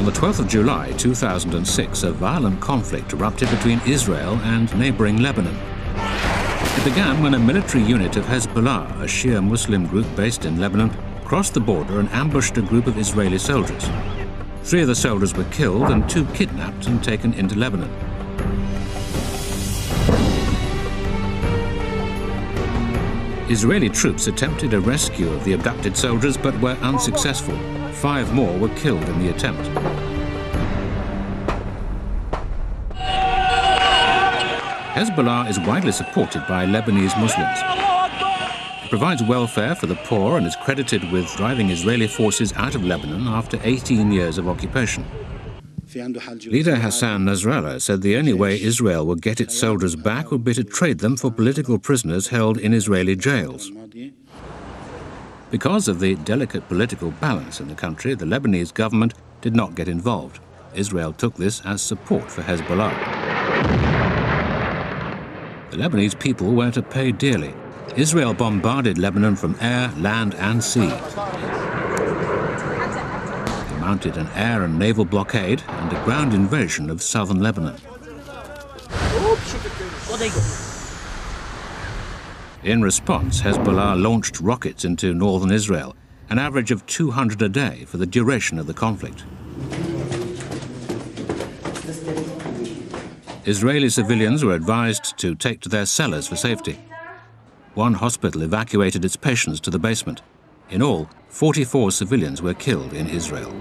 On the 12th of July 2006, a violent conflict erupted between Israel and neighboring Lebanon. It began when a military unit of Hizbullah, a Shia Muslim group based in Lebanon, crossed the border and ambushed a group of Israeli soldiers. 3 of the soldiers were killed and 2 kidnapped and taken into Lebanon. Israeli troops attempted a rescue of the abducted soldiers but were unsuccessful. 5 more were killed in the attempt. Hezbollah is widely supported by Lebanese Muslims. It provides welfare for the poor and is credited with driving Israeli forces out of Lebanon after 18 years of occupation. Leader Hassan Nasrallah said the only way Israel would get its soldiers back would be to trade them for political prisoners held in Israeli jails. Because of the delicate political balance in the country, the Lebanese government did not get involved. Israel took this as support for Hezbollah. The Lebanese people were to pay dearly. Israel bombarded Lebanon from air, land and sea. They mounted an air and naval blockade and a ground invasion of southern Lebanon. In response, Hezbollah launched rockets into northern Israel, an average of 200 a day for the duration of the conflict. Israeli civilians were advised to take to their cellars for safety. One hospital evacuated its patients to the basement. In all, 44 civilians were killed in Israel.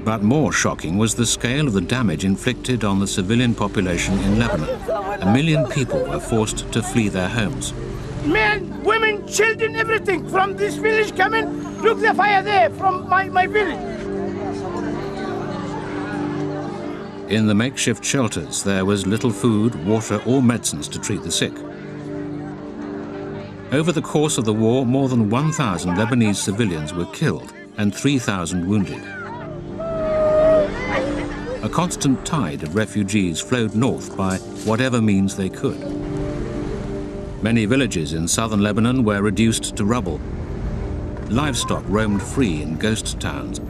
But more shocking was the scale of the damage inflicted on the civilian population in Lebanon. 1 million people were forced to flee their homes. Men, women, children, everything from this village coming. Look, the fire there from my village. In the makeshift shelters, there was little food, water or medicines to treat the sick. Over the course of the war, more than 1,000 Lebanese civilians were killed and 3,000 wounded. A constant tide of refugees flowed north by whatever means they could. Many villages in southern Lebanon were reduced to rubble. Livestock roamed free in ghost towns.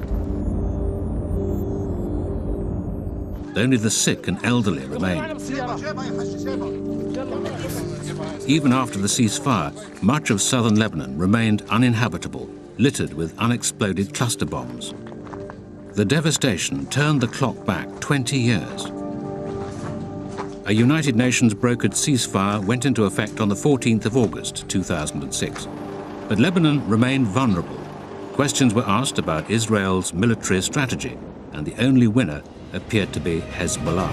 Only the sick and elderly remained. Even after the ceasefire, much of southern Lebanon remained uninhabitable, littered with unexploded cluster bombs. The devastation turned the clock back 20 years. A United Nations brokered ceasefire went into effect on the 14th of August 2006. But Lebanon remained vulnerable. Questions were asked about Israel's military strategy, and the only winner appeared to be Hezbollah.